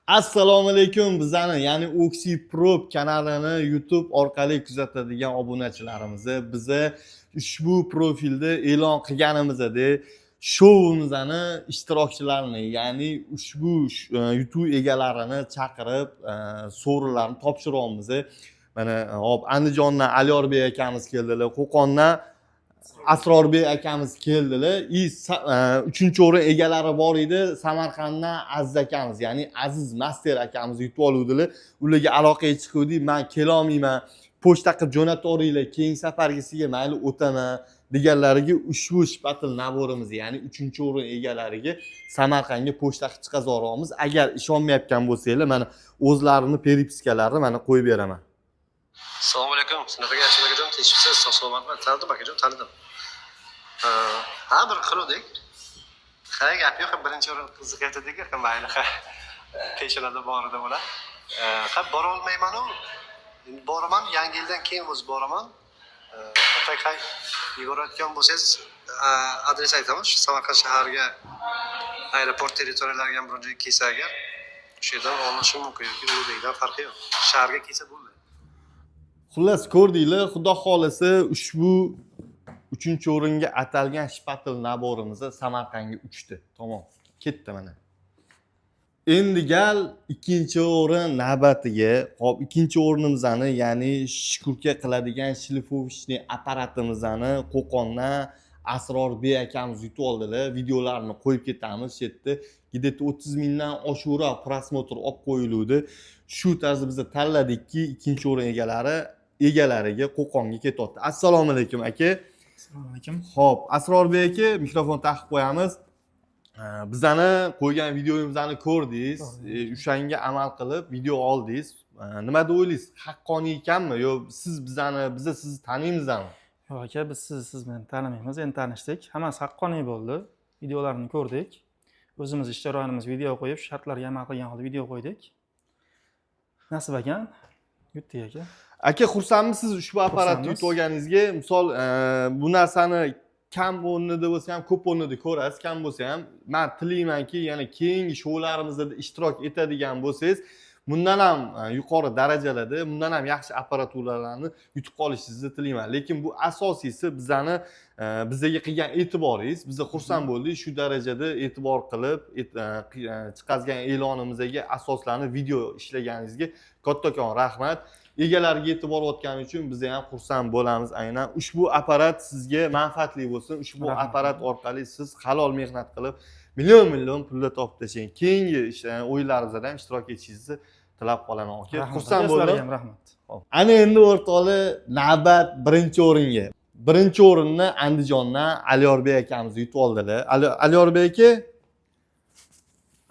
Assalomu alaykum bizani, ya'ni OxyProp kanalini YouTube orqali kuzatadigan obunachilarimizni biza ushbu profilda e'lon qilganimizdek showimizni ishtirokchilarini, ya'ni ushbu YouTube egalarini chaqirib, sovrinlarni topshiryapmiz. Mana hop Andijondan Alyorbek akamiz keldilar, Qo'qondan Asrorbek akamiz keldilar. 3-chi o'rin egalari bor edi. Samarqanddan Aziz akamiz, ya'ni Aziz Master akamiz yutib oluvdilar. Ularga aloqaga chiqdik. Men kela olmayman. Pochta qilib jo'natoringlar. Keyingi safargisiga mayli o'taman deganlariga ushbu shpatil naborimiz, ya'ni 3-chi o'rin egalariga Samarqandga pochta qilib chiqazoryapmiz. Agar ishonmayotgan bo'lsanglar, mana o'zlarini peripiskalarini mana qo'yib beraman. Assalomu alaykum. Shunaqa akajon, tinchmisiz? Sog'-salomatmi? Tanidim akajon, tanidim. Ha, bir qiluvdik. Ha, gap yo'q, birinchi o'rin qiziq aytdik, mayli, ha. Peshonada bor edi bular. Ha, bora olmayman-u. Boraman, yangi yildan keyin o'zi boraman. Atay yugurayotgan bo'lsangiz, adres aytamiz. Samarqand shahariga, aeroport territoriyalariga birinchi kelsa agar, o'sha yerdan olishi mumkin yoki Ulug'bekdan farqi yo'q. Shaharga kelsa bo'ldi. Xullas ko'rdinglar, xudo xolasa ushbu 3-chi o'ringa atalgan shpatil naborimizni Samarqandga uchdi. Tamom, ketdi mana. Endi gal 2-chi o'rin navbatiga. Hop, 2-chi o'rnimizni, ya'ni shukurka qiladigan shlifovichniy apparatimizni Qo'qondan Asrorbek akamiz yutib oldilar. Videolarini qo'yib ketamiz shu yerda. Где-то 30 mingdan oshiqroq prosmotr olib qo'yildi. Shu tarzda biz tanladikki, 2-chi o'rin egalariga Qo'qonga ketyapti. Assalomu alaykum aka. Assalomu alaykum. Xo'p, Asrorbek aka, mikrofon taqib qo'yamiz. Bizani qo'ygan videomizni ko'rdingiz, o'shanga amal qilib video oldingiz. Nima deb o'ylaysiz? Haqqoniy ekanmi yo siz sizni taniymizmi? Yo'q aka, biz siz meni tanimaymiz, endi tanishdik. Hammasi haqqoniy bo'ldi. Videolarni ko'rdik. O'zimiz ish jarayonimiz video qo'yib, shartlarga amal qilgan holda video qo'ydik. Nasib ekan, yutdik aka. Aka, xursandmisiz ushbu apparatni yutib olganingizga? Misol, bu narsani kam o'rnida bo'lsa ham, ko'p o'rnida ko'rasiz, kam bo'lsa ham, men tilaymanki, yana keyingi shoullarimizda ishtirok etadigan bo'lsangiz, bundan ham yuqori darajalarda, bundan ham yaxshi apparaturalarni yutib qolishingizni tilayman. Lekin bu asosiysi bizga qilgan e'tiboringiz. Biz xursand bo'ldik, shu darajada e'tibor qilib, chiqazgan e'lonimizga asoslanib video ishlaganingizga kattakon rahmat. Egalariga e'tibor o'tgani uchun biz ham xursand bo'lamiz. Aynan ushbu apparat sizga manfaatli bo'lsin. Ushbu apparat orqali siz halol mehnat qilib million pullar topib tashlang. Keyingi o'yinlarimizda ham ishtirok etishingizni tilab qolaman aka. Xursand bo'ldim. Rahmat. Ana endi o'rtoqlar, navbat 1-chi o'ringa. 1-chi o'rinni Andijondan Alyorbek akamiz yutib oldilar. Alyorbek aka,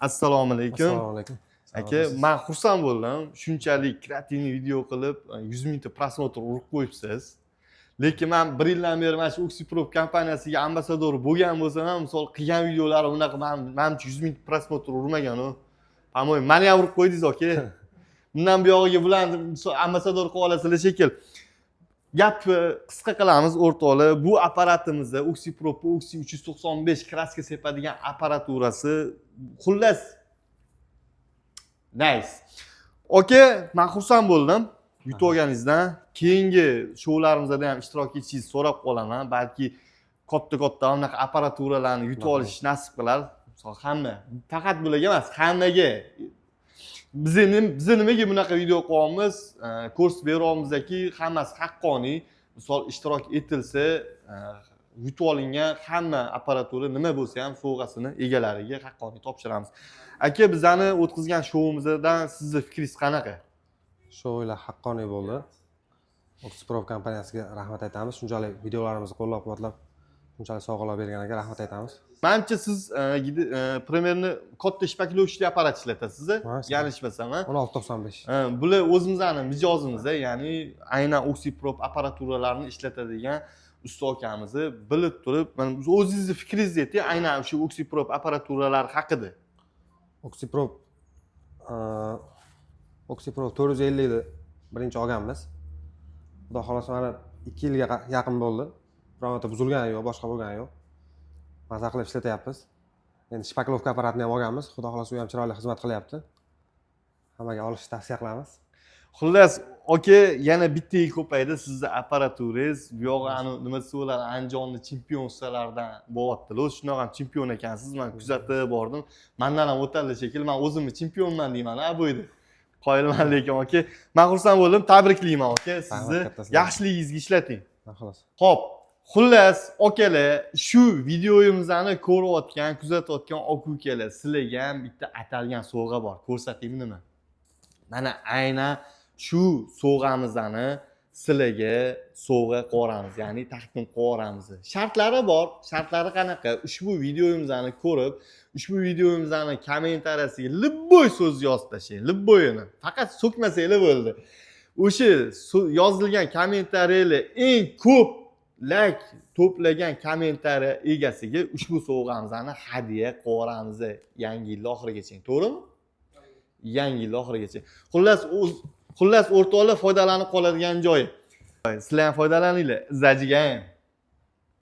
assalomu alaykum. Assalomu alaykum. Aka, men xursand bo'ldim. Shunchalik kreativniy video qilib 100 mingta prosmotr urib qo'yibsiz. Lekin men 1 yildan beri mana shu OxyProp kompaniyasiga ambasador bo'lgan bo'lsam ham, misol qilgan videolari unaqa menimcha 100 mingta prosmotr urmagan u. Pamoy, meni ham urib qo'ydingiz aka. Bundan buyog'iga bularni ambasador qilib olasizlar shekil. Gap qisqa qilamiz o'rtoqlar. Bu apparatimizda OxyProp Oxy 395 kraska sepadigan apparaturasi, xullas nice. Aka, men xursand bo'ldim yutib olganingizdan. Keyingi shoullarimizda ham ishtirok etishingizni so'rab qolaman. Balki katta unaqa apparaturalarni yutib olish nasib qilar. Hamma, faqat bularga emas, hammaga. Biz nimaga bunaqa video qo'yamiz? Ko'rsatib beryapmizki, hammasi haqqoniy. Misol ishtirok etilsa, yutib olingan hamma apparatura nima bo'lsa ham sovg'asini egalariga haqqoniy topshiramiz. Aka, bizani o'tkazgan showimizdan sizning fikringiz qanaqa? Shoular haqqoniy bo'ldi. OxyProp kompaniyasiga rahmat aytamiz. Shunchalik videolarimizni qo'llab-quvvatlab, shunchalik sovg'alar berganiga rahmat aytamiz. Menimcha siz primerni katta shpaklovchi apparat ishlatasiz, yanglishmasam, 1695. Bular o'zimizning mijozimizda, ya'ni aynan OxyProp apparaturalarini ishlatadigan usta akamizni bilib turib, mana o'zingizning fikringizni ayting, aynan shu OxyProp apparaturalari haqida. OxyProp 450 ni birinchi olganmiz. Xudo xolasa mana 2 yilga yaqin bo'ldi. Bironta buzilgani yo'q, boshqa bo'lgani yo'q. Maza qilib ishlatyapmiz. Endi shpaklovka apparatini ham olganmiz. Xudo xolasa u ham chiroyli xizmat qilyapti. hammaga olishni tavsiya qilamiz. Xullas, aka yana bittaga ko'paydi sizni apparaturangiz. Bu yog'i nima desa bo'ladi, Andijonning chempion ustalaridan bo'lyaptilar. O'zi shunaqa ham chempion ekansiz. Men kuzatib bordim. Mendan ham o'tadi shekilli. Men o'zimni chempionman deyman, bu yerda. Qoyilman lekin aka. Men xursand bo'ldim. Tabriklayman aka. Sizni yaxshiligingizga ishlating. Xolos. Xo'p, xullas, akalar, shu videoyimizni ko'rayotgan, kuzatayotgan aka-ukalar, sizlarga ham bitta atalgan sovg'a bor. Ko'rsataymi nima? Mana aynan shu sovg'amizni sizlarga sovg'a qo'yamiz, ya'ni taqdim qo'yamiz. Shartlari bor. Shartlari qanaqa? Ushbu videoyimizni ko'rib, ushbu videoyimizni kommentariyasiga libboy so'z yozib tashlang. Libboyini. Faqat so'kmasanglar bo'ldi. O'sha yozilgan kommentariylar eng ko'p like to'plagan kommentariya egasiga ushbu sovg'amizni hadya qo'yamiz yangi yil oxirigacha. To'g'rimi? Yangi yil oxirigacha. Xullas o'rtoqlar foydalanib qoladigan joyi. Sizlar ham foydalaninglar. Zajigan.